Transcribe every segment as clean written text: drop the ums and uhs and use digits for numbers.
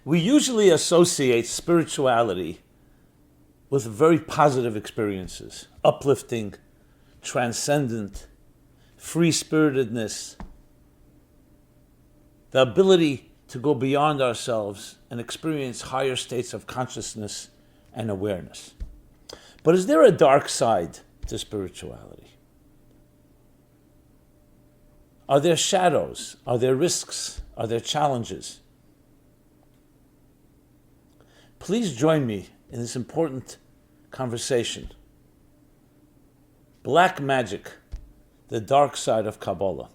We usually associate spirituality with very positive experiences, uplifting, transcendent, free-spiritedness, the ability to go beyond ourselves and experience higher states of consciousness and awareness. But is there a dark side to spirituality? Are there shadows? Are there risks? Are there challenges? Please join me in this important conversation. Black magic, the dark side of Kabbalah.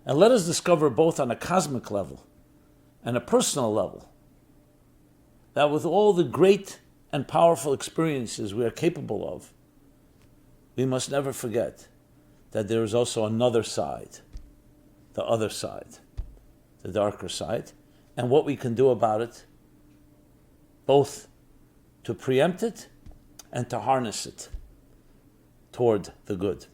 And let us discover both on a cosmic level and a personal level that with all the great and powerful experiences we are capable of, we must never forget that there is also another side, the other side, the darker side, and what we can do about it, both to preempt it and to harness it toward the good.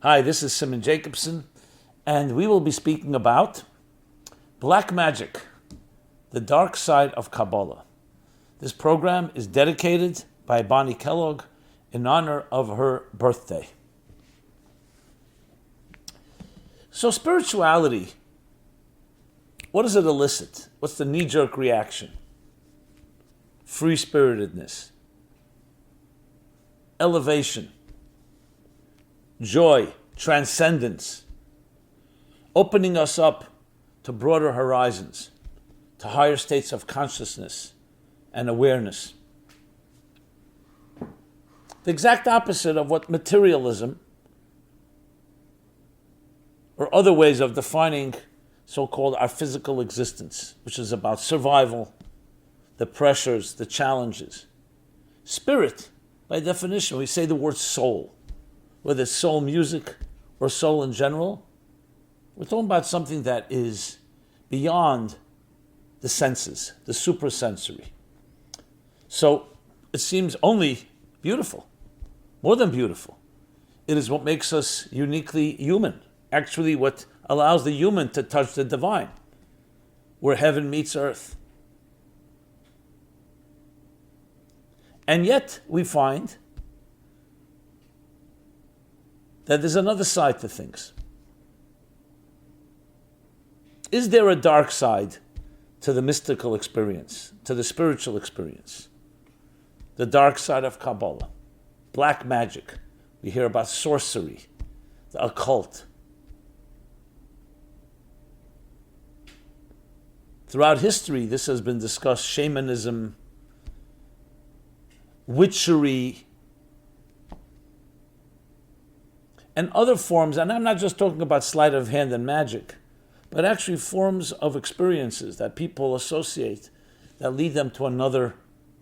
Hi, this is Simon Jacobson, and we will be speaking about Black Magic, the dark side of Kabbalah. This program is dedicated by Bonnie Kellogg in honor of her birthday. So spirituality, what does it elicit? What's the knee-jerk reaction? Free-spiritedness, elevation, joy, transcendence, opening us up to broader horizons, to higher states of consciousness and awareness. The exact opposite of what materialism or other ways of defining so-called our physical existence, which is about survival, the pressures, the challenges. Spirit, by definition, we say the word soul. Whether it's soul music or soul in general, we're talking about something that is beyond the senses, the suprasensory. So it seems only beautiful, more than beautiful. It is what makes us uniquely human, actually what allows the human to touch the divine, where heaven meets earth. And yet we find that there's another side to things. Is there a dark side to the mystical experience, to the spiritual experience? The dark side of Kabbalah, black magic. We hear about sorcery, the occult. Throughout history, this has been discussed: shamanism, witchery, and other forms, and I'm not just talking about sleight of hand and magic, but actually forms of experiences that people associate that lead them to another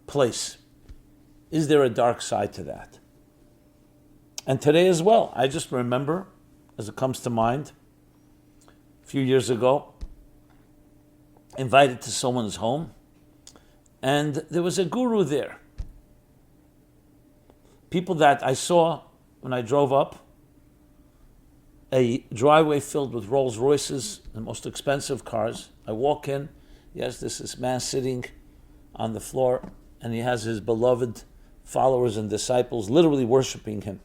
place. Is there a dark side to that? And today as well, I just remember, as it comes to mind, a few years ago, invited to someone's home, and there was a guru there. People that I saw when I drove up, a driveway filled with Rolls Royces, the most expensive cars. I walk in, yes, there's this man sitting on the floor, and he has his beloved followers and disciples literally worshiping him.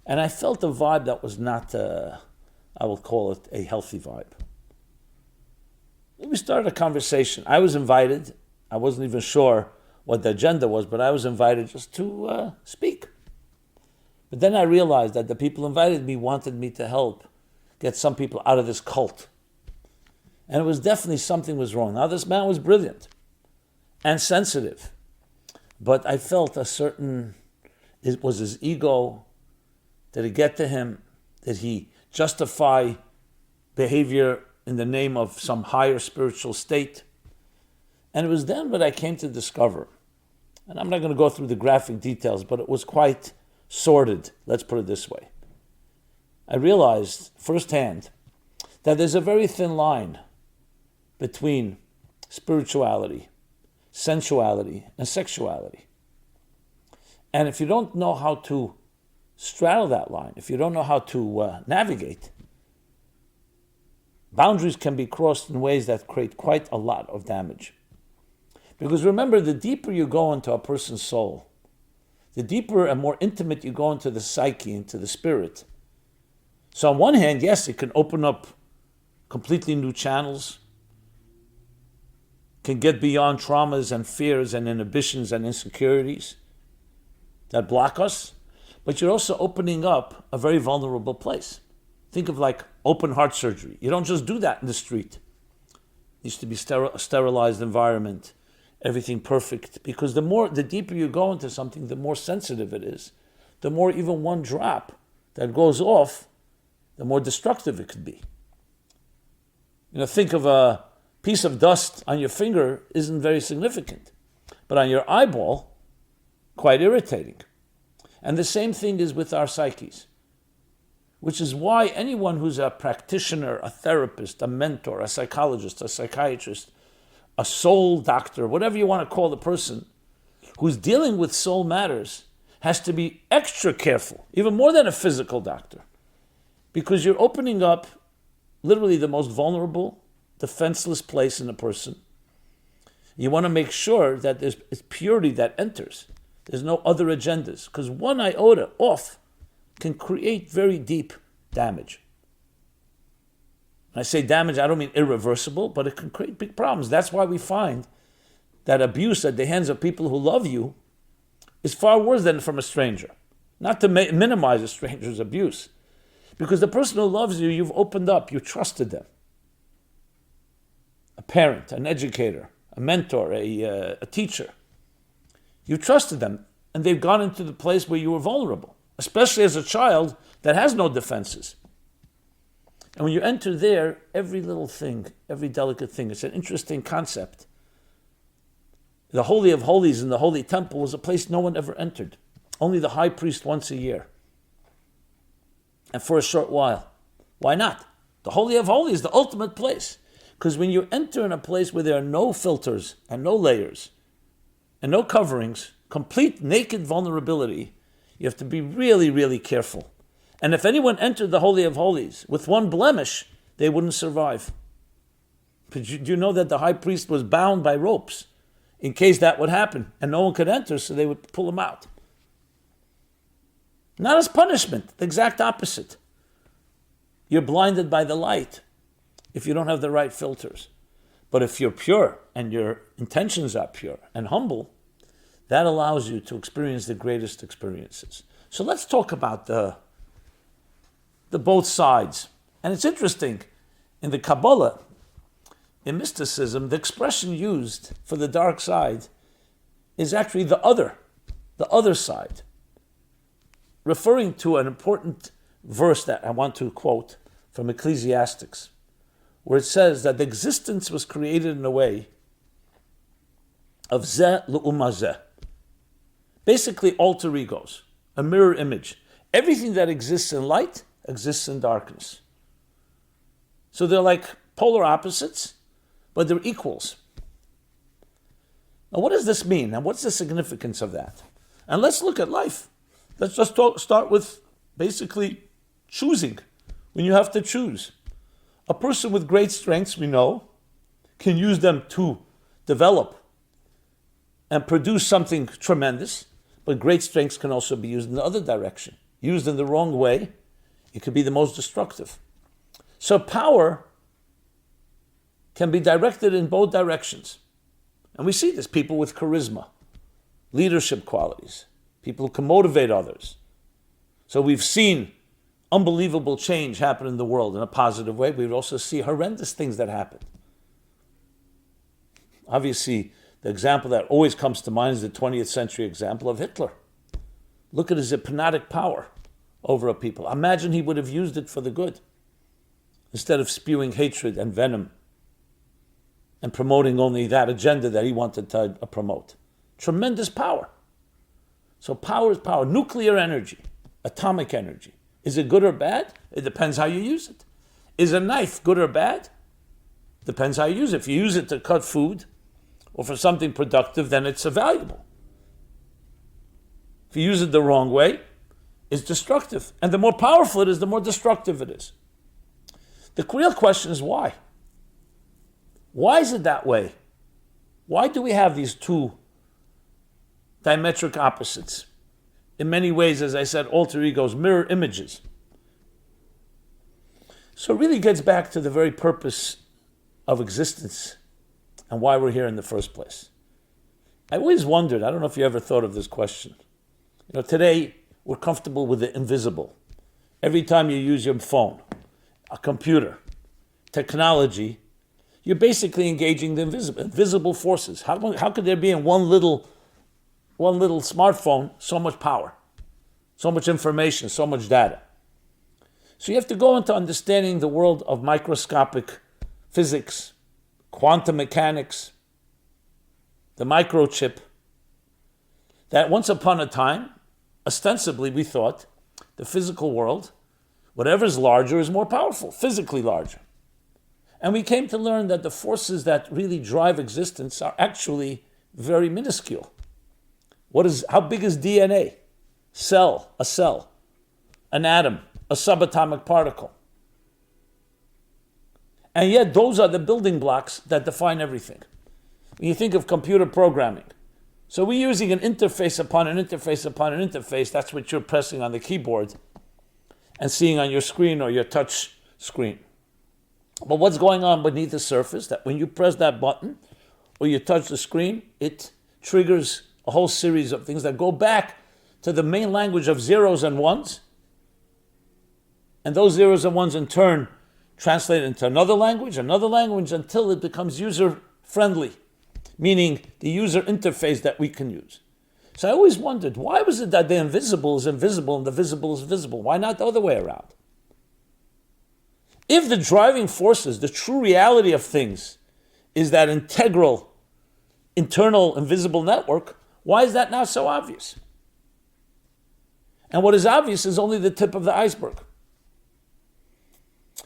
And I felt a vibe that was not, I will call it a healthy vibe. We started a conversation. I was invited. I wasn't even sure what the agenda was, but I was invited just to speak. But then I realized that the people invited me wanted me to help get some people out of this cult. And it was definitely something was wrong. Now, this man was brilliant and sensitive, but I felt a certain, it was his ego. Did it get to him? Did he justify behavior in the name of some higher spiritual state? And it was then that I came to discover and I'm not going to go through the graphic details, but it was quite sordid, let's put it this way. I realized firsthand that there's a very thin line between spirituality, sensuality, and sexuality. And if you don't know how to straddle that line, if you don't know how to navigate, boundaries can be crossed in ways that create quite a lot of damage. Because remember, the deeper you go into a person's soul, the deeper and more intimate you go into the psyche, into the spirit. So on one hand, yes, it can open up completely new channels, can get beyond traumas and fears and inhibitions and insecurities that block us, but you're also opening up a very vulnerable place. Think of like open heart surgery. You don't just do that in the street. It needs to be a sterilized environment, everything perfect, because the deeper you go into something, the more sensitive it is. The more even one drop that goes off, the more destructive it could be. Think of a piece of dust on your finger isn't very significant, but on your eyeball, quite irritating. And the same thing is with our psyches, which is why anyone who's a practitioner, a therapist, a mentor, a psychologist, a psychiatrist, a soul doctor, whatever you want to call the person who's dealing with soul matters, has to be extra careful, even more than a physical doctor, because you're opening up literally the most vulnerable, defenseless place in a person. You want to make sure that there's purity that enters. There's no other agendas, because one iota off can create very deep damage. When I say damage, I don't mean irreversible, but it can create big problems. That's why we find that abuse at the hands of people who love you is far worse than from a stranger. Not to minimize a stranger's abuse, because the person who loves you, you've opened up, you trusted them. A parent, an educator, a mentor, a teacher. You trusted them, and they've gone into the place where you were vulnerable, especially as a child that has no defenses. And when you enter there, every little thing, every delicate thing, it's an interesting concept. The Holy of Holies in the Holy Temple was a place no one ever entered. Only the high priest once a year. And for a short while. Why not? The Holy of Holies is the ultimate place. Because when you enter in a place where there are no filters and no layers and no coverings, complete naked vulnerability, you have to be really, really careful. And if anyone entered the Holy of Holies with one blemish, they wouldn't survive. But do you know that the high priest was bound by ropes in case that would happen, and no one could enter, so they would pull him out. Not as punishment, the exact opposite. You're blinded by the light if you don't have the right filters. But if you're pure and your intentions are pure and humble, that allows you to experience the greatest experiences. So let's talk about the both sides. And it's interesting, in the Kabbalah, in mysticism, the expression used for the dark side is actually the other side, referring to an important verse that I want to quote from Ecclesiastes, where it says that the existence was created in a way of zeh l'umma zeh. Basically alter egos, a mirror image. Everything that exists in light exists in darkness. So they're like polar opposites, but they're equals. Now what does this mean? And what's the significance of that? And let's look at life. Let's just start with basically choosing. When you have to choose. A person with great strengths, we know, can use them to develop and produce something tremendous, but great strengths can also be used in the other direction. Used in the wrong way, it could be the most destructive. So power can be directed in both directions. And we see this, people with charisma, leadership qualities, people who can motivate others. So we've seen unbelievable change happen in the world in a positive way. We would also see horrendous things that happen. Obviously, the example that always comes to mind is the 20th century example of Hitler. Look at his hypnotic power over a people. Imagine he would have used it for the good, instead of spewing hatred and venom and promoting only that agenda that he wanted to promote. Tremendous power. So power is power. Nuclear energy, atomic energy. Is it good or bad? It depends how you use it. Is a knife good or bad? Depends how you use it. If you use it to cut food or for something productive, then it's valuable. If you use it the wrong way, it's destructive. And the more powerful it is, the more destructive it is. The real question is why? Why is it that way? Why do we have these two diametric opposites? In many ways, as I said, alter egos, mirror images. So it really gets back to the very purpose of existence and why we're here in the first place. I always wondered, I don't know if you ever thought of this question. Today, we're comfortable with the invisible. Every time you use your phone, a computer, technology, you're basically engaging the invisible forces. How could there be in one little smartphone so much power, so much information, so much data? So you have to go into understanding the world of microscopic physics, quantum mechanics, the microchip, that once upon a time, ostensibly we thought the physical world, whatever's larger is more powerful, physically larger. And we came to learn that the forces that really drive existence are actually very minuscule. How big is DNA? A cell, an atom, a subatomic particle. And yet those are the building blocks that define everything. When you think of computer programming, so we're using an interface upon an interface upon an interface. That's what you're pressing on the keyboard and seeing on your screen or your touch screen. But what's going on beneath the surface, that when you press that button or you touch the screen, it triggers a whole series of things that go back to the main language of zeros and ones. And those zeros and ones in turn translate into another language, until it becomes user-friendly, meaning the user interface that we can use. So I always wondered, why was it that the invisible is invisible and the visible is visible? Why not the other way around? If the driving forces, the true reality of things, is that integral, internal, invisible network, why is that not so obvious? And what is obvious is only the tip of the iceberg.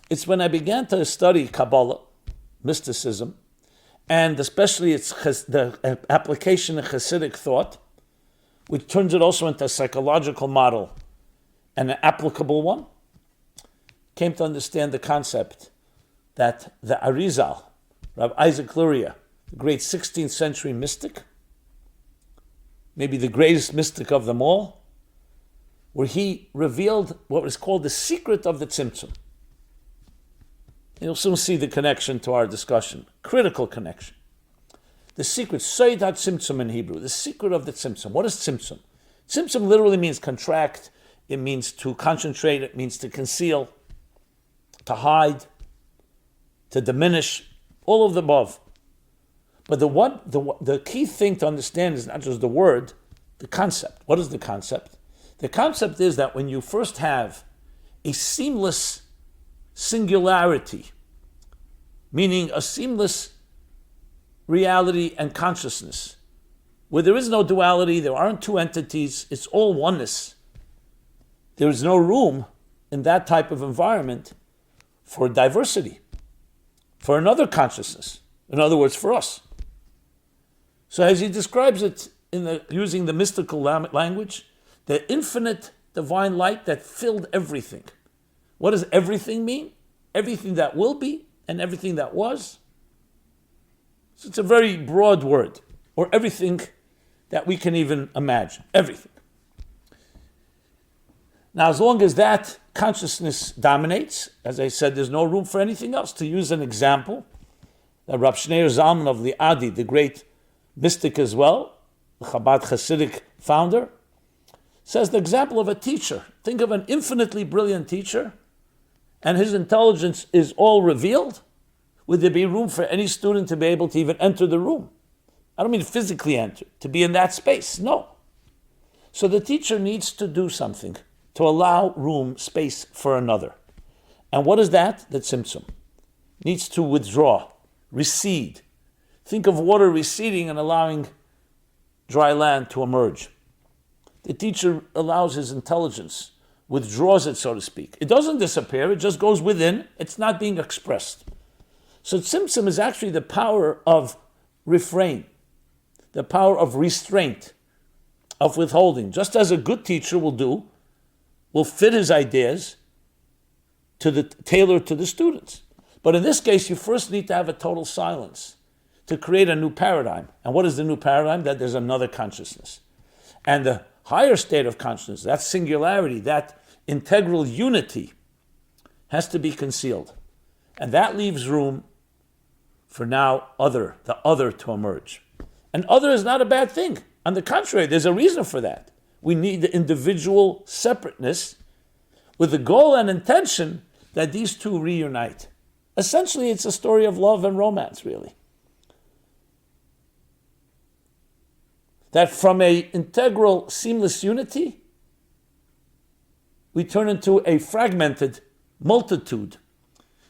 It's when I began to study Kabbalah, mysticism, and especially the application of Hasidic thought, which turns it also into a psychological model and an applicable one, came to understand the concept that the Arizal, Rabbi Isaac Luria, the great 16th century mystic, maybe the greatest mystic of them all, where he revealed what was called the secret of the Tzimtzum. You'll soon see the connection to our discussion, critical connection. The secret, Soid HaTzimtzum in Hebrew, the secret of the Tzimtzum. What is Tzimtzum? Tzimtzum literally means contract, it means to concentrate, it means to conceal, to hide, to diminish, all of the above. But the key thing to understand is not just the word, the concept. What is the concept? The concept is that when you first have a seamless singularity, meaning a seamless reality and consciousness, where there is no duality, there aren't two entities, it's all oneness. There is no room in that type of environment for diversity, for another consciousness, in other words, for us. So as he describes it using the mystical language, the infinite divine light that filled everything. What does everything mean? Everything that will be and everything that was. So it's a very broad word, or everything that we can even imagine, everything. Now, as long as that consciousness dominates, as I said, there's no room for anything else. To use an example, that Rav Shneir Zalman of Liadi, the great mystic as well, the Chabad Hasidic founder, says the example of a teacher. Think of an infinitely brilliant teacher, and his intelligence is all revealed. Would there be room for any student to be able to even enter the room? I don't mean physically enter, to be in that space, no. So the teacher needs to do something to allow room, space for another. And what is that? The tzimtzum. Needs to withdraw, recede. Think of water receding and allowing dry land to emerge. The teacher allows his intelligence, withdraws it, so to speak. It doesn't disappear, it just goes within, it's not being expressed. So tzimtzum is actually the power of refrain, the power of restraint, of withholding. Just as a good teacher will fit his ideas tailored to the students. But in this case, you first need to have a total silence to create a new paradigm. And what is the new paradigm? That there's another consciousness. And the higher state of consciousness, that singularity, that integral unity, has to be concealed. And that leaves room for now the other to emerge. And other is not a bad thing. On the contrary, there's a reason for that. We need the individual separateness with the goal and intention that these two reunite. Essentially, it's a story of love and romance, really. That from an integral, seamless unity, we turn into a fragmented multitude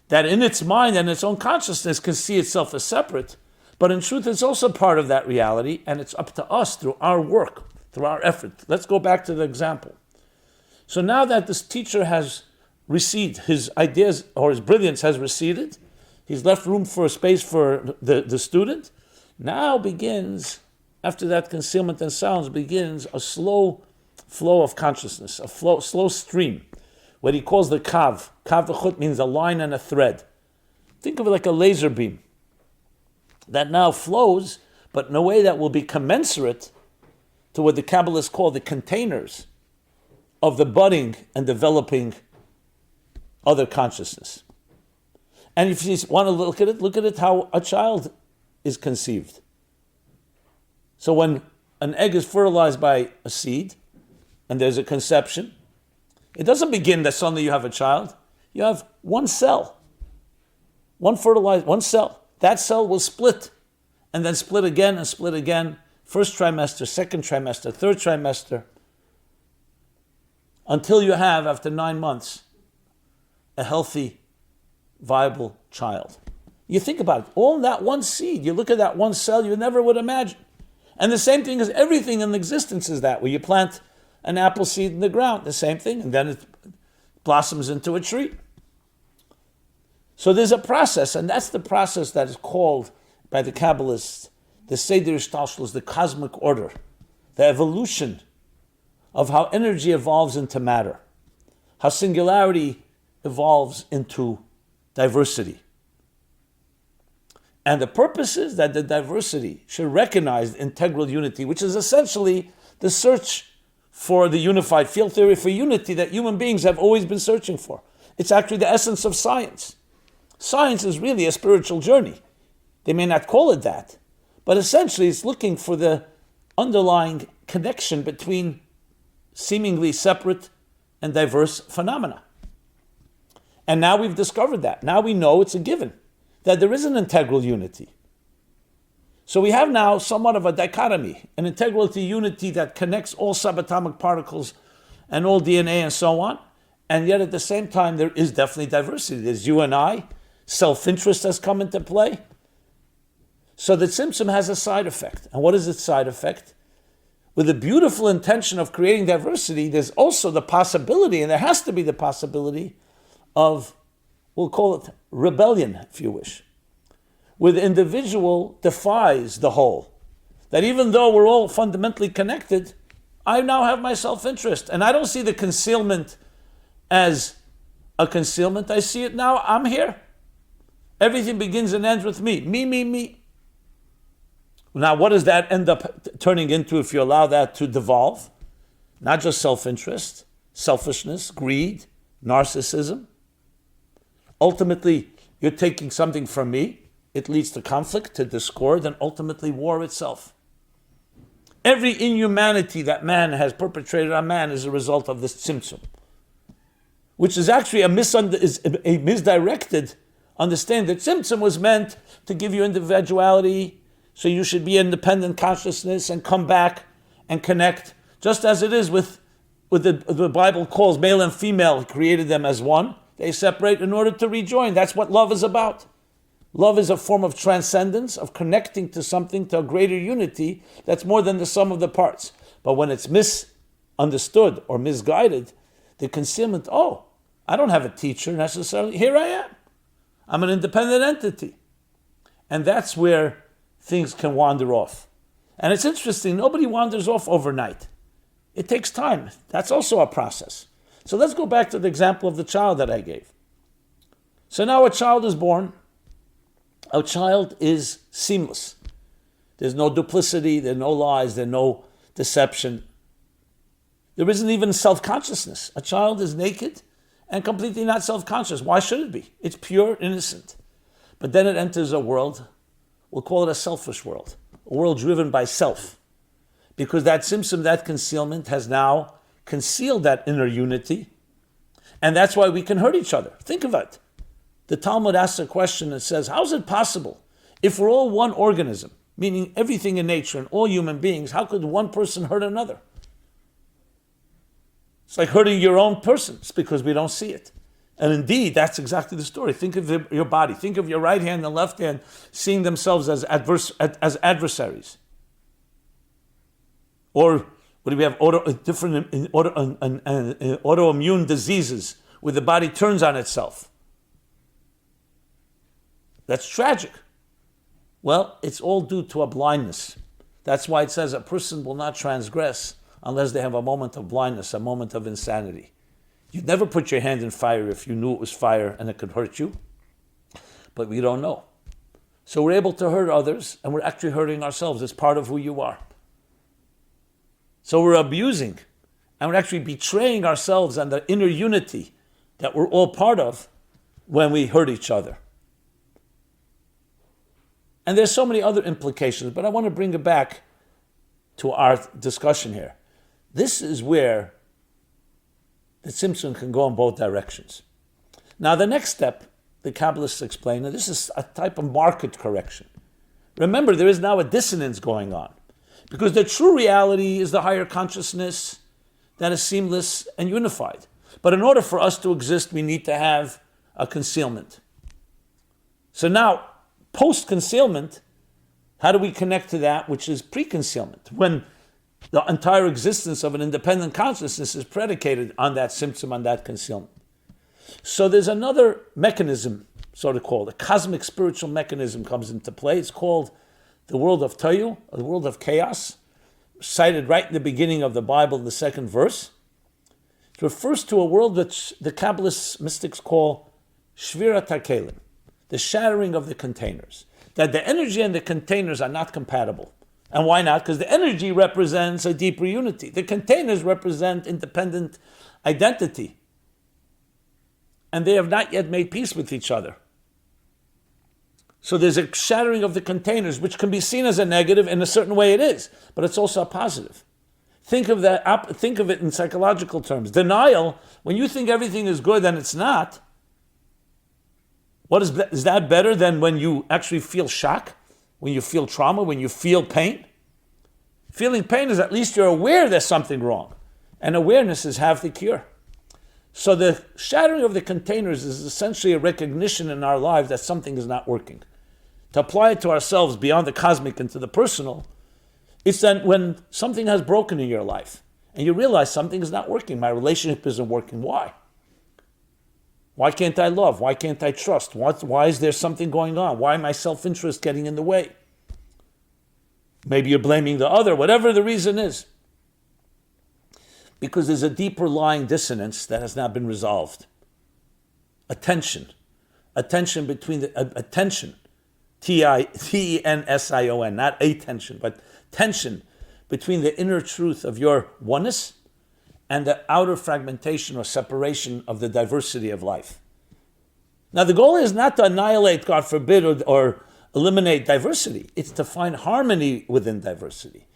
that in its mind and its own consciousness can see itself as separate, but in truth it's also part of that reality, and it's up to us through our work, through our effort. Let's go back to the example. So now that this teacher has receded, his ideas or his brilliance has receded, he's left room for space for the student, now begins, after that concealment and silence, begins a slow flow of consciousness, a slow stream, what he calls the kav. Kav v'chut means a line and a thread. Think of it like a laser beam that now flows, but in a way that will be commensurate to what the Kabbalists call the containers of the budding and developing other consciousness. And if you want to look at it how a child is conceived. So when an egg is fertilized by a seed, and there's a conception, it doesn't begin that suddenly you have a child. You have one cell, one cell. That cell will split, and then split again and split again. First trimester, second trimester, third trimester, until you have, after 9 months, a healthy, viable child. You think about it, all in that one seed. You look at that one cell, you never would imagine. And the same thing as everything in existence is that, where you plant an apple seed in the ground, the same thing, and then it blossoms into a tree. So there's a process, and that's the process that is called by the Kabbalists the Seder Ishtalshelus, the cosmic order, the evolution of how energy evolves into matter, how singularity evolves into diversity. And the purpose is that the diversity should recognize the integral unity, which is essentially the search for the unified field theory for unity that human beings have always been searching for. It's actually the essence of science. Science is really a spiritual journey. They may not call it that, but essentially it's looking for the underlying connection between seemingly separate and diverse phenomena. And now we've discovered that. Now we know it's a given, that there is an integral unity. So we have now somewhat of a dichotomy, an integral unity that connects all subatomic particles and all DNA and so on, and yet at the same time there is definitely diversity. There's you and I, self-interest has come into play. So the tzimtzum has a side effect. And what is its side effect? With the beautiful intention of creating diversity, there's also the possibility, and there has to be the possibility, of, we'll call it rebellion, if you wish, where the individual defies the whole. That even though we're all fundamentally connected, I now have my self-interest. And I don't see the concealment as a concealment. I see it now, I'm here. Everything begins and ends with me. Me. Now, what does that end up turning into if you allow that to devolve? Not just self-interest, selfishness, greed, narcissism. Ultimately, you're taking something from me. It leads to conflict, to discord, and ultimately war itself. Every inhumanity that man has perpetrated on man is a result of this tzimtzum, which is actually a misdirected understanding. That tzimtzum was meant to give you individuality, so you should be independent consciousness and come back and connect, just as it is with the Bible calls male and female, created them as one. They separate in order to rejoin. That's what love is about. Love is a form of transcendence, of connecting to something, to a greater unity that's more than the sum of the parts. But when it's misunderstood or misguided, the concealment, oh, I don't have a teacher necessarily. Here I am. I'm an independent entity. And that's where things can wander off. And it's interesting, nobody wanders off overnight. It takes time. That's also a process. So let's go back to the example of the child that I gave. So now a child is born. A child is seamless. There's no duplicity, there's no lies, there's no deception. There isn't even self-consciousness. A child is naked and completely not self-conscious. Why should it be? It's pure, innocent. But then it enters a world, we'll call it a selfish world, a world driven by self. Because that tzimtzum, that concealment, has now concealed that inner unity, and that's why we can hurt each other. Think of it. The Talmud asks a question that says, how is it possible, if we're all one organism, meaning everything in nature and all human beings, how could one person hurt another? It's like hurting your own person. It's because we don't see it. And indeed, that's exactly the story. Think of your body. Think of your right hand and left hand seeing themselves as adversaries. Or what do we have? Autoimmune diseases where the body turns on itself. That's tragic. Well, it's all due to a blindness. That's why it says a person will not transgress unless they have a moment of blindness, a moment of insanity. You'd never put your hand in fire if you knew it was fire and it could hurt you. But we don't know. So we're able to hurt others, and we're actually hurting ourselves. It's part of who you are. So we're abusing, and we're actually betraying ourselves and the inner unity that we're all part of when we hurt each other. And there's so many other implications, but I want to bring it back to our discussion here. This is where the tzimtzum can go in both directions. Now the next step, the Kabbalists explain, and this is a type of market correction. Remember, there is now a dissonance going on, because the true reality is the higher consciousness that is seamless and unified. But in order for us to exist, we need to have a concealment. So now, post-concealment, how do we connect to that which is pre-concealment? When the entire existence of an independent consciousness is predicated on that tzimtzum, on that concealment. So there's another mechanism, so to call it, a cosmic spiritual mechanism comes into play. It's called the world of Tohu, the world of chaos, cited right in the beginning of the Bible in the second verse. It refers to a world which the Kabbalist mystics call Shvirat HaKelim, the shattering of the containers. That the energy and the containers are not compatible. And why not? Because the energy represents a deeper unity. The containers represent independent identity. And they have not yet made peace with each other. So there's a shattering of the containers, which can be seen as a negative. In a certain way it is, but it's also a positive. Think of it in psychological terms. Denial, when you think everything is good and it's not, is that better than when you actually feel shock? When you feel trauma, when you feel pain? Feeling pain is at least you're aware there's something wrong. And awareness is half the cure. So the shattering of the containers is essentially a recognition in our life that something is not working. To apply it to ourselves beyond the cosmic and to the personal, it's that when something has broken in your life and you realize something is not working, my relationship isn't working, why? Why can't I love? Why can't I trust? Why is there something going on? Why am my self-interest getting in the way? Maybe you're blaming the other, whatever the reason is. Because there's a deeper lying dissonance that has not been resolved. Attention between attention, T-E-N-S-I-O-N, not a tension, but tension between the inner truth of your oneness and the outer fragmentation or separation of the diversity of life. Now the goal is not to annihilate, God forbid, or eliminate diversity. It's to find harmony within diversity,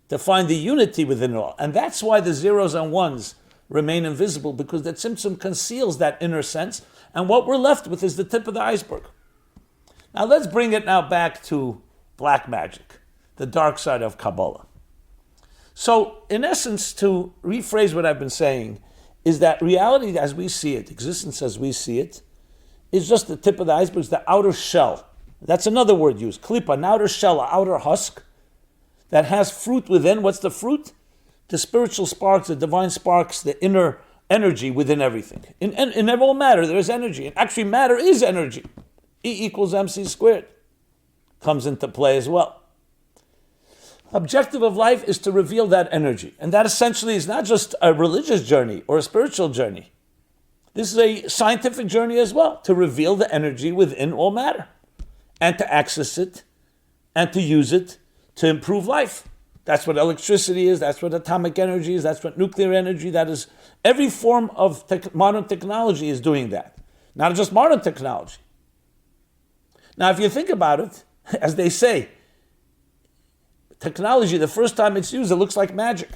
to find the unity within it all. And that's why the zeros and ones remain invisible, because the tzimtzum conceals that inner sense, and what we're left with is the tip of the iceberg. Now let's bring it now back to black magic, the dark side of Kabbalah. So, in essence, to rephrase what I've been saying, is that reality as we see it, existence as we see it, is just the tip of the iceberg, the outer shell. That's another word used. Klipa, an outer shell, an outer husk that has fruit within. What's the fruit? The spiritual sparks, the divine sparks, the inner energy within everything. In all matter, there is energy. And actually, matter is energy. E equals mc squared comes into play as well. Objective of life is to reveal that energy. And that essentially is not just a religious journey or a spiritual journey. This is a scientific journey as well, to reveal the energy within all matter and to access it and to use it to improve life. That's what electricity is, that's what atomic energy is, that's what nuclear energy, that is, every form of modern technology is doing that. Not just modern technology. Now, if you think about it, as they say, technology, the first time it's used, it looks like magic.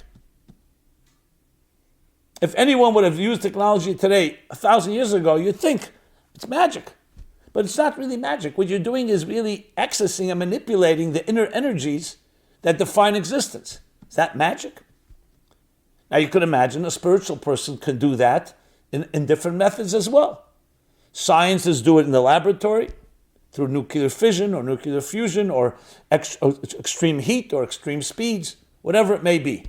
If anyone would have used technology today, 1,000 years ago, you'd think it's magic. But it's not really magic. What you're doing is really accessing and manipulating the inner energies that define existence. Is that magic? Now you could imagine a spiritual person can do that in different methods as well. Scientists do it in the laboratory, through nuclear fission or nuclear fusion or extreme heat or extreme speeds, whatever it may be.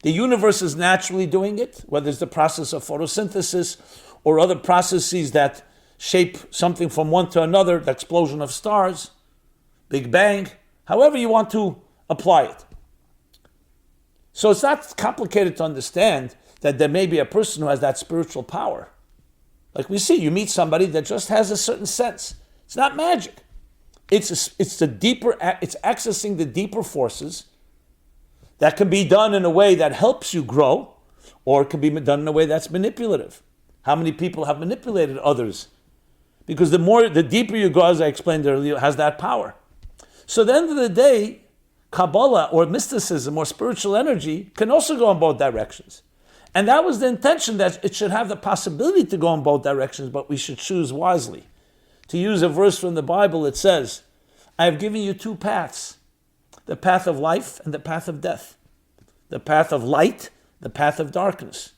The universe is naturally doing it, whether it's the process of photosynthesis or other processes that shape something from one to another, the explosion of stars, Big Bang, however you want to apply it. So it's not complicated to understand that there may be a person who has that spiritual power. Like we see, you meet somebody that just has a certain sense. It's not magic. It's accessing the deeper forces that can be done in a way that helps you grow, or it can be done in a way that's manipulative. How many people have manipulated others? Because the deeper you go, as I explained earlier, has that power. So at the end of the day, Kabbalah or mysticism or spiritual energy can also go in both directions. And that was the intention, that it should have the possibility to go in both directions, but we should choose wisely. To use a verse from the Bible, it says, I have given you two paths, the path of life and the path of death, the path of light, the path of darkness.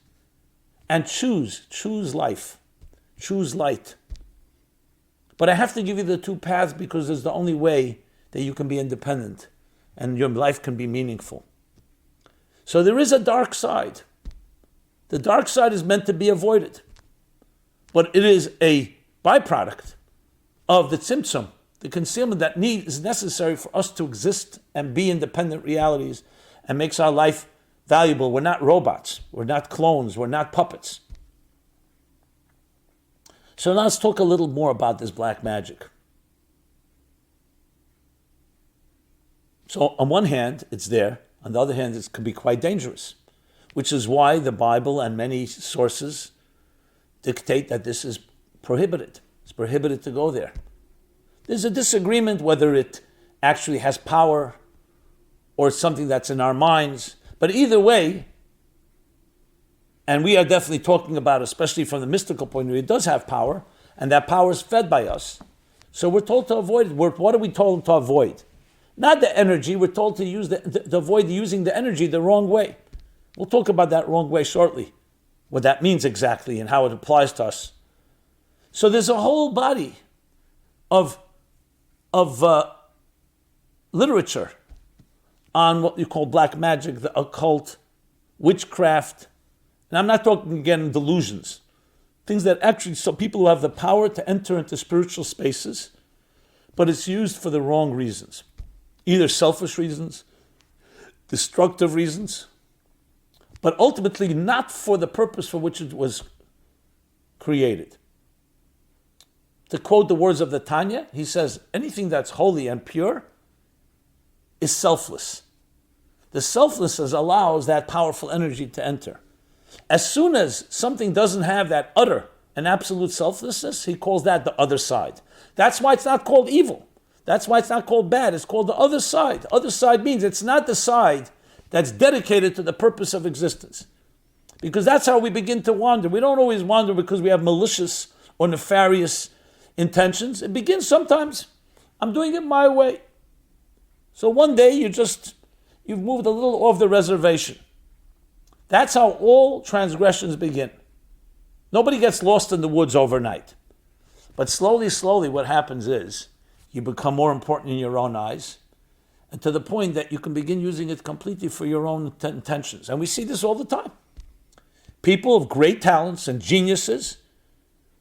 And choose life, choose light. But I have to give you the two paths because it's the only way that you can be independent and your life can be meaningful. So there is a dark side. The dark side is meant to be avoided, but it is a byproduct of the tzimtzum, the concealment that is necessary for us to exist and be independent realities and makes our life valuable. We're not robots. We're not clones. We're not puppets. So now let's talk a little more about this black magic. So on one hand, it's there. On the other hand, it can be quite dangerous, which is why the Bible and many sources dictate that this is prohibited. It's prohibited to go there. There's a disagreement whether it actually has power or it's something that's in our minds. But either way, and we are definitely talking about, especially from the mystical point of view, it does have power, and that power is fed by us. So we're told to avoid it. What are we told to avoid? Not the energy. We're told to use to avoid using the energy the wrong way. We'll talk about that wrong way shortly, what that means exactly and how it applies to us. So there's a whole body of literature on what you call black magic, the occult, witchcraft. And I'm not talking again delusions. Things that actually, so people who have the power to enter into spiritual spaces, but it's used for the wrong reasons. Either selfish reasons, destructive reasons, but ultimately not for the purpose for which it was created. To quote the words of the Tanya, he says, anything that's holy and pure is selfless. The selflessness allows that powerful energy to enter. As soon as something doesn't have that utter and absolute selflessness, he calls that the other side. That's why it's not called evil. That's why it's not called bad. It's called the other side. Other side means it's not the side that's dedicated to the purpose of existence. Because that's how we begin to wander. We don't always wander because we have malicious or nefarious intentions. It begins sometimes, I'm doing it my way. So one day you've moved a little off the reservation. That's how all transgressions begin. Nobody gets lost in the woods overnight. But slowly, what happens is, you become more important in your own eyes, and to the point that you can begin using it completely for your own intentions. And we see this all the time. People of great talents and geniuses,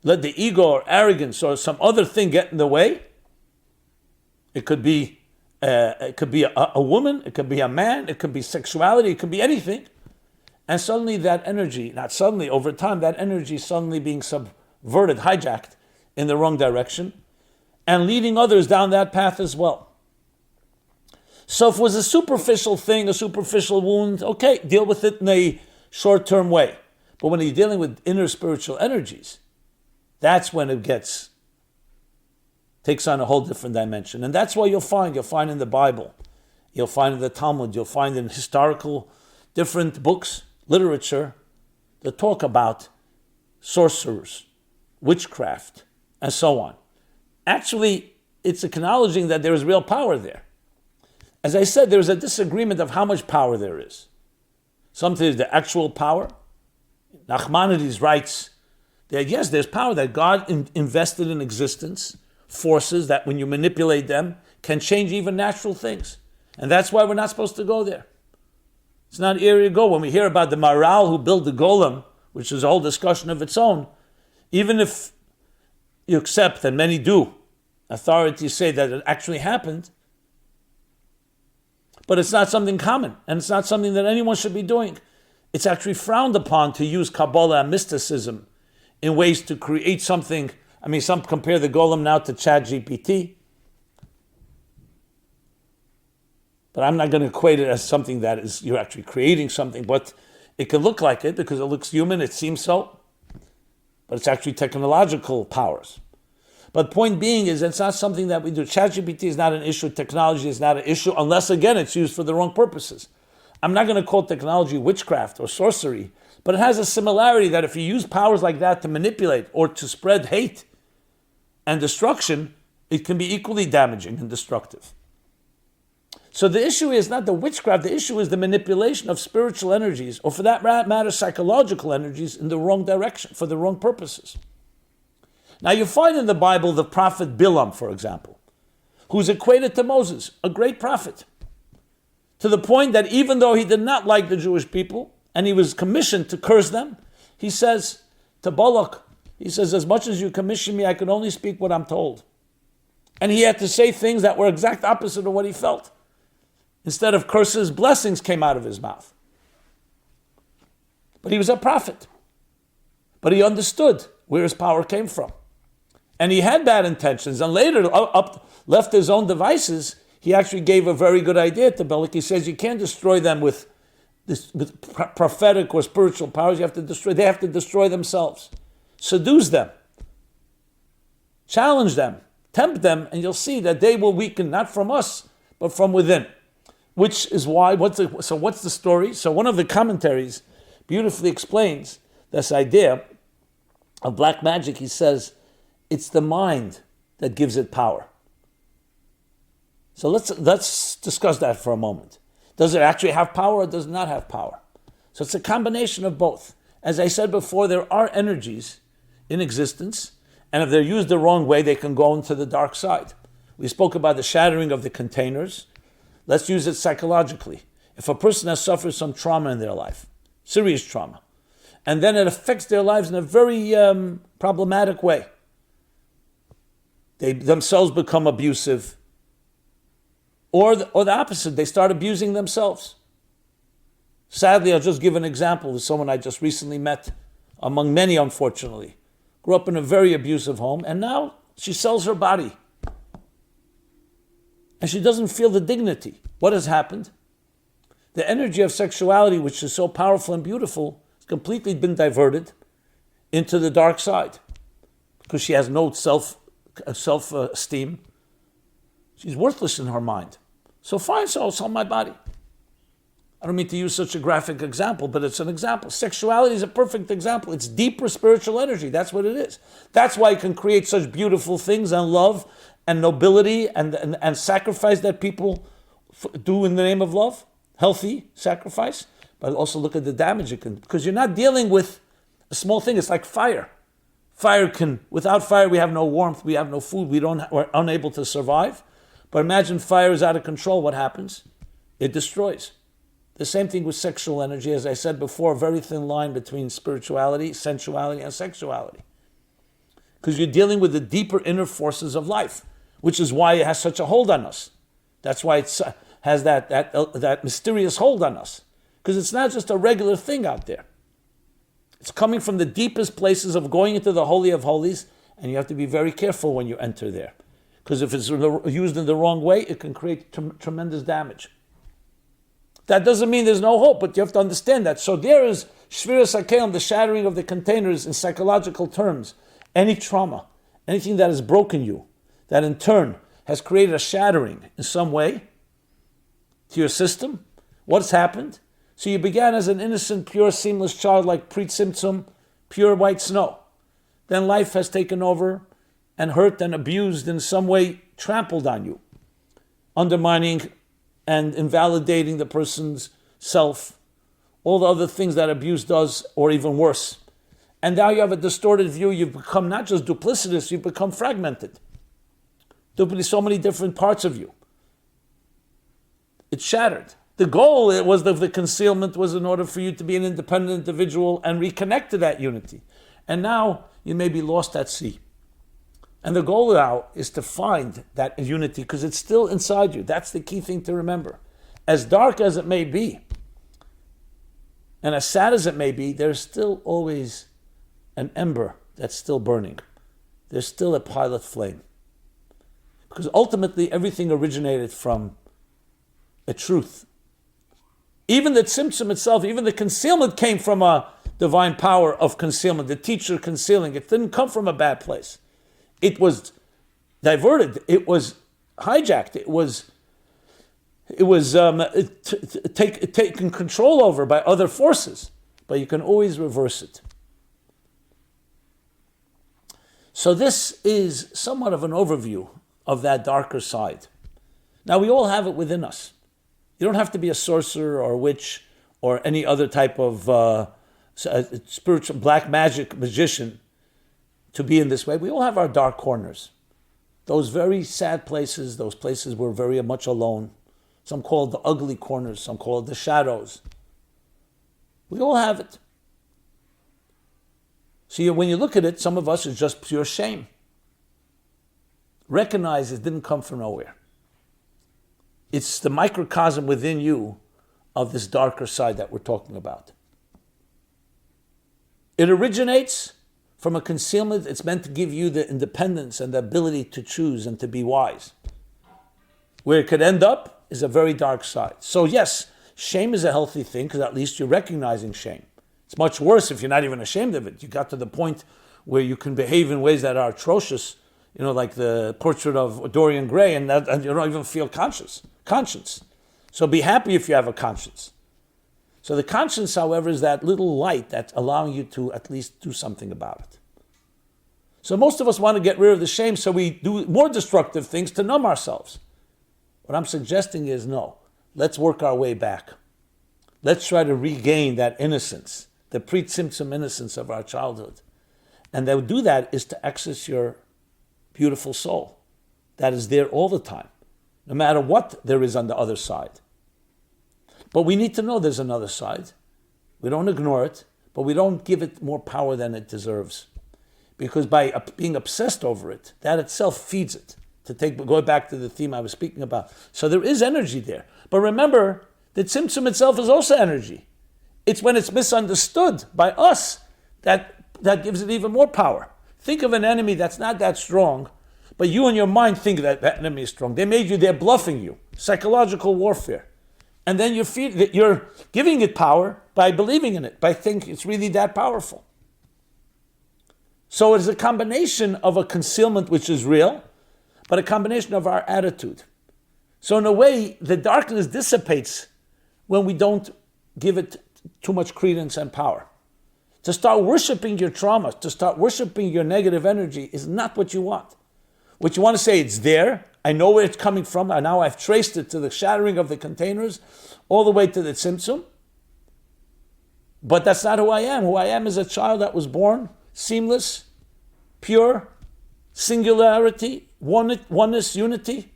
let the ego or arrogance or some other thing get in the way. It could be a woman, it could be a man, it could be sexuality, it could be anything. And suddenly that energy, not suddenly, over time, that energy suddenly being subverted, hijacked in the wrong direction, and leading others down that path as well. So if it was a superficial thing, a superficial wound, okay, deal with it in a short-term way. But when you're dealing with inner spiritual energies, that's when it takes on a whole different dimension. And that's why you'll find in the Bible, you'll find in the Talmud, you'll find in historical different books, literature, that talk about sorcerers, witchcraft, and so on. Actually, it's acknowledging that there is real power there. As I said, there's a disagreement of how much power there is. Sometimes the actual power. Nachmanides writes that yes, there's power that God invested in existence, forces that when you manipulate them can change even natural things. And that's why we're not supposed to go there. It's not an area to go. When we hear about the Maral who built the golem, which is a whole discussion of its own, even if you accept, and many do, authorities say that it actually happened, but it's not something common, and it's not something that anyone should be doing. It's actually frowned upon to use Kabbalah and mysticism in ways to create something. I mean, some compare the golem now to ChatGPT, but I'm not going to equate it as something that is, you're actually creating something, but it can look like it because it looks human, it seems so, but it's actually technological powers. But point being is it's not something that we do. ChatGPT is not an issue, technology is not an issue, unless, again, it's used for the wrong purposes. I'm not going to call technology witchcraft or sorcery, but it has a similarity that if you use powers like that to manipulate or to spread hate and destruction, it can be equally damaging and destructive. So the issue is not the witchcraft, the issue is the manipulation of spiritual energies, or for that matter, psychological energies in the wrong direction, for the wrong purposes. Now you find in the Bible the prophet Bilam, for example, who's equated to Moses, a great prophet, to the point that even though he did not like the Jewish people, and he was commissioned to curse them, he says to Balak, he says, as much as you commission me, I can only speak what I'm told. And he had to say things that were exact opposite of what he felt. Instead of curses, blessings came out of his mouth. But he was a prophet. But he understood where his power came from. And he had bad intentions. And later, left his own devices, he actually gave a very good idea to Balak. He says, you can't destroy them with prophetic or spiritual powers. They have to destroy themselves. Seduce them. Challenge them. Tempt them. And you'll see that they will weaken, not from us, but from within. Which is why, what's the story? So one of the commentaries beautifully explains this idea of black magic. He says, it's the mind that gives it power. So let's discuss that for a moment. Does it actually have power or does it not have power? So it's a combination of both. As I said before, there are energies in existence, and if they're used the wrong way, they can go into the dark side. We spoke about the shattering of the containers. Let's use it psychologically. If a person has suffered some trauma in their life, serious trauma, and then it affects their lives in a very problematic way, they themselves become abusive, or the opposite, they start abusing themselves. Sadly, I'll just give an example of someone I just recently met, among many, unfortunately. Grew up in a very abusive home, and now she sells her body. And she doesn't feel the dignity. What has happened? The energy of sexuality, which is so powerful and beautiful, has completely been diverted into the dark side because she has no self-esteem. She's worthless in her mind. So fine, so I'll sell my body. I don't mean to use such a graphic example, but it's an example. Sexuality is a perfect example. It's deeper spiritual energy. That's what it is. That's why it can create such beautiful things and love and nobility and sacrifice that people do in the name of love. Healthy sacrifice. But also look at the damage it can, because you're not dealing with a small thing. It's like fire. Without fire, we have no warmth, we have no food, we're unable to survive. But imagine fire is out of control, what happens? It destroys. The same thing with sexual energy. As I said before, a very thin line between spirituality, sensuality, and sexuality. Because you're dealing with the deeper inner forces of life, which is why it has such a hold on us. That's why it has that mysterious hold on us. Because it's not just a regular thing out there. It's coming from the deepest places of going into the Holy of Holies, and you have to be very careful when you enter there. Because if it's used in the wrong way, it can create tremendous damage. That doesn't mean there's no hope, but you have to understand that. So there is Shviras HaKelim, the shattering of the containers in psychological terms. Any trauma, anything that has broken you, that in turn has created a shattering in some way to your system, what's happened? So you began as an innocent, pure, seamless child like pre-Tzimtzum, pure white snow. Then life has taken over and hurt and abused in some way, trampled on you, undermining and invalidating the person's self, all the other things that abuse does, or even worse. And now you have a distorted view. You've become not just duplicitous, you've become fragmented. So many different parts of you. It's shattered. The goal of the concealment was in order for you to be an independent individual and reconnect to that unity. And now you may be lost at sea. And the goal now is to find that unity because it's still inside you. That's the key thing to remember. As dark as it may be, and as sad as it may be, there's still always an ember that's still burning. There's still a pilot flame. Because ultimately everything originated from a truth. Even the tzimtzum itself, even the concealment came from a divine power of concealment, the teacher concealing. It didn't come from a bad place. It was diverted. It was hijacked. It was taken control over by other forces. But you can always reverse it. So this is somewhat of an overview of that darker side. Now we all have it within us. You don't have to be a sorcerer or a witch or any other type of spiritual black magic magician to be in this way. We all have our dark corners. Those very sad places, those places we're very much alone. Some call it the ugly corners, some call it the shadows. We all have it. So when you look at it, some of us is just pure shame. Recognize it didn't come from nowhere. It's the microcosm within you of this darker side that we're talking about. It originates from a concealment. It's meant to give you the independence and the ability to choose and to be wise. Where it could end up is a very dark side. So yes, shame is a healthy thing because at least you're recognizing shame. It's much worse if you're not even ashamed of it. You got to the point where you can behave in ways that are atrocious, like the portrait of Dorian Gray, and you don't even feel conscience. So be happy if you have a conscience. So the conscience, however, is that little light that's allowing you to at least do something about it. So most of us want to get rid of the shame, so we do more destructive things to numb ourselves. What I'm suggesting is no. Let's work our way back. Let's try to regain that innocence, the pre-Tzimtzum innocence of our childhood. And to do that is to access your beautiful soul that is there all the time, no matter what there is on the other side. But we need to know there's another side. We don't ignore it, but we don't give it more power than it deserves. Because by being obsessed over it, that itself feeds it. Go back to the theme I was speaking about. So there is energy there. But remember, the tzimtzum itself is also energy. It's when it's misunderstood by us that gives it even more power. Think of an enemy that's not that strong, but you in your mind think that enemy is strong. They're bluffing you. Psychological warfare. And then you're giving it power by believing in it, by thinking it's really that powerful. So it is a combination of a concealment which is real, but a combination of our attitude. So in a way, the darkness dissipates when we don't give it too much credence and power. To start worshiping your trauma, to start worshiping your negative energy is not what you want. What you want to say, it's there, I know where it's coming from, and now I've traced it to the shattering of the containers, all the way to the tzimtzum. But that's not who I am. Who I am is a child that was born seamless, pure singularity, oneness, unity.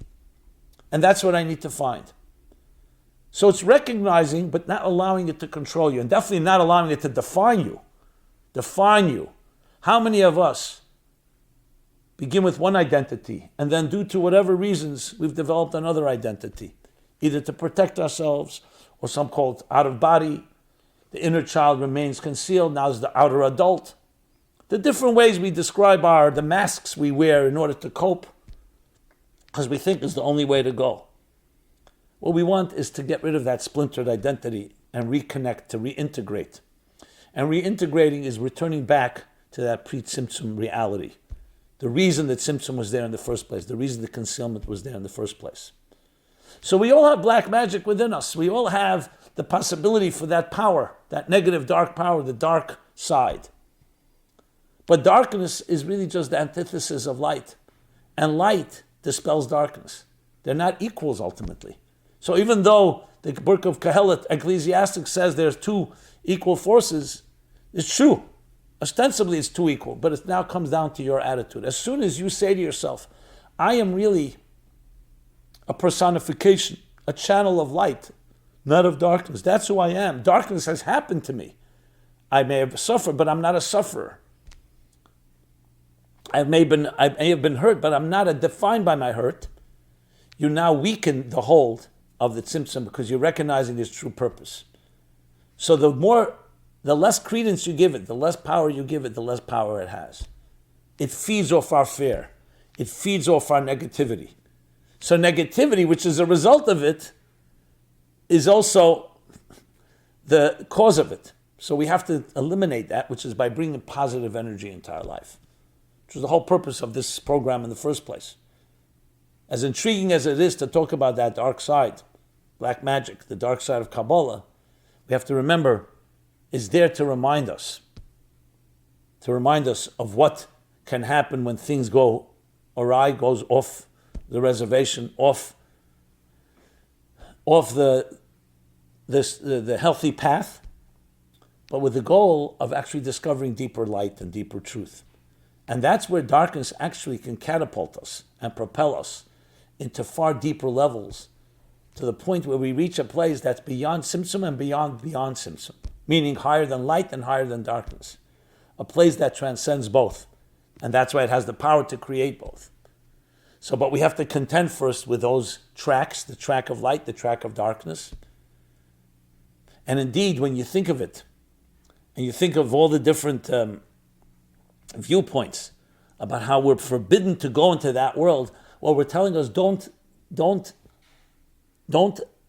And that's what I need to find. So it's recognizing, but not allowing it to control you, and definitely not allowing it to define you. Define you. How many of us begin with one identity, and then due to whatever reasons, we've developed another identity, either to protect ourselves, or some call it out of body. The inner child remains concealed, now is the outer adult. The different ways we describe the masks we wear in order to cope, because we think is the only way to go. What we want is to get rid of that splintered identity and reconnect, to reintegrate. And reintegrating is returning back to that pre-Tzimtzum reality. The reason that Tzimtzum was there in the first place, the reason the concealment was there in the first place. So we all have black magic within us. We all have the possibility for that power, that negative dark power, the dark side. But darkness is really just the antithesis of light. And light dispels darkness. They're not equals ultimately. So even though the book of Kohelet, Ecclesiastic, says there's two equal forces, it's true. Ostensibly it's two equal, but it now comes down to your attitude. As soon as you say to yourself, I am really a personification, a channel of light, not of darkness. That's who I am. Darkness has happened to me. I may have suffered, but I'm not a sufferer. I may have been hurt, but I'm not defined by my hurt. You now weaken the hold of the tzimtzum because you're recognizing its true purpose. So the less credence you give it, the less power you give it, the less power it has. It feeds off our fear. It feeds off our negativity. So negativity, which is a result of it, is also the cause of it. So we have to eliminate that, which is by bringing positive energy into our life, which was the whole purpose of this program in the first place. As intriguing as it is to talk about that dark side, black magic, the dark side of Kabbalah, we have to remember is there to remind us of what can happen when things go awry, goes off the reservation, off the healthy path, but with the goal of actually discovering deeper light and deeper truth. And that's where darkness actually can catapult us and propel us into far deeper levels, to the point where we reach a place that's beyond Tzimtzum and beyond Tzimtzum, meaning higher than light and higher than darkness, a place that transcends both. And that's why it has the power to create both. So, but we have to contend first with those tracks, the track of light, the track of darkness. And indeed, when you think of it, and you think of all the different viewpoints about how we're forbidden to go into that world, well, we're telling us don't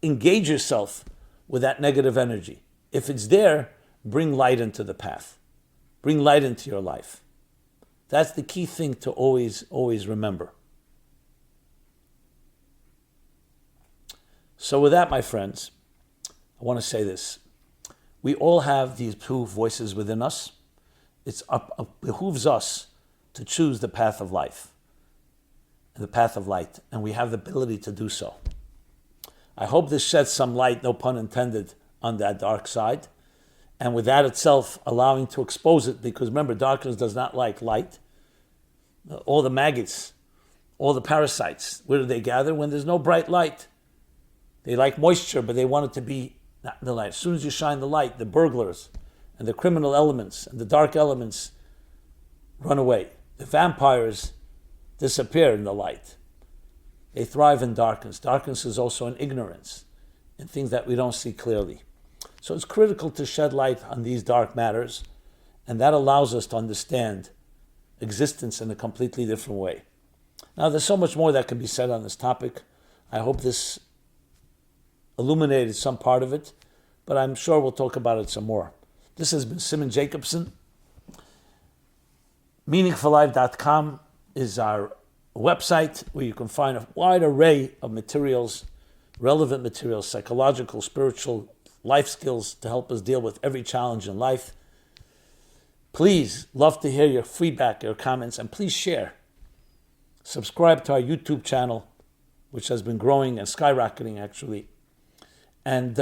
engage yourself with that negative energy. If it's there, bring light into the path. Bring light into your life. That's the key thing to always remember. So with that, my friends, I want to say this. We all have these two voices within us. It behooves us to choose the path of life, the path of light, and we have the ability to do so. I hope this sheds some light, no pun intended, on that dark side, and with that itself allowing to expose it, because remember, darkness does not like light. All the maggots, all the parasites, where do they gather? When there's no bright light. They like moisture, but they want it to be not in the light. As soon as you shine the light, the burglars and the criminal elements and the dark elements run away. The vampires disappear in the light. They thrive in darkness. Darkness is also in ignorance, in things that we don't see clearly. So it's critical to shed light on these dark matters, and that allows us to understand existence in a completely different way. Now, there's so much more that can be said on this topic. I hope this illuminated some part of it, but I'm sure we'll talk about it some more. This has been Simon Jacobson. MeaningfulLife.com is our website where you can find a wide array of materials, relevant materials, psychological, spiritual, life skills to help us deal with every challenge in life. Please, love to hear your feedback, your comments, and please share. Subscribe to our YouTube channel, which has been growing and skyrocketing actually. And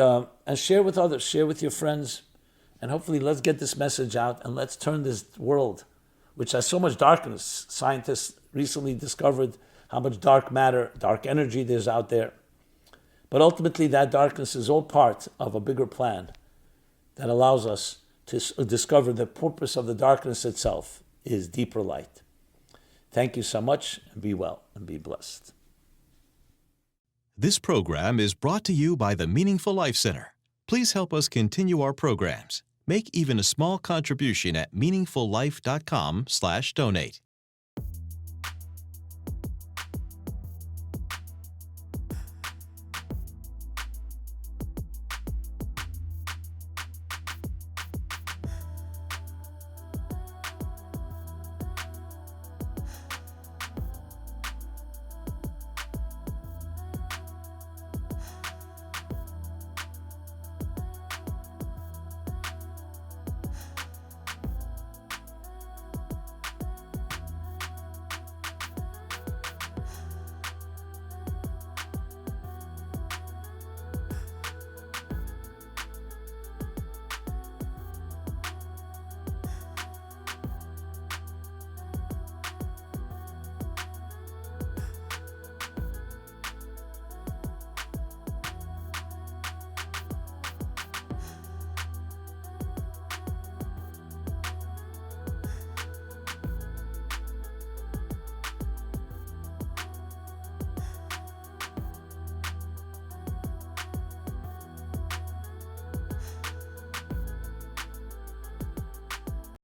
share with others, share with your friends, and hopefully let's get this message out and let's turn this world which has so much darkness. Scientists recently discovered how much dark matter, dark energy there's out there. But ultimately, that darkness is all part of a bigger plan that allows us to discover the purpose of the darkness itself is deeper light. Thank you so much, and be well and be blessed. This program is brought to you by the Meaningful Life Center. Please help us continue our programs. Make even a small contribution at meaningfullife.com/donate.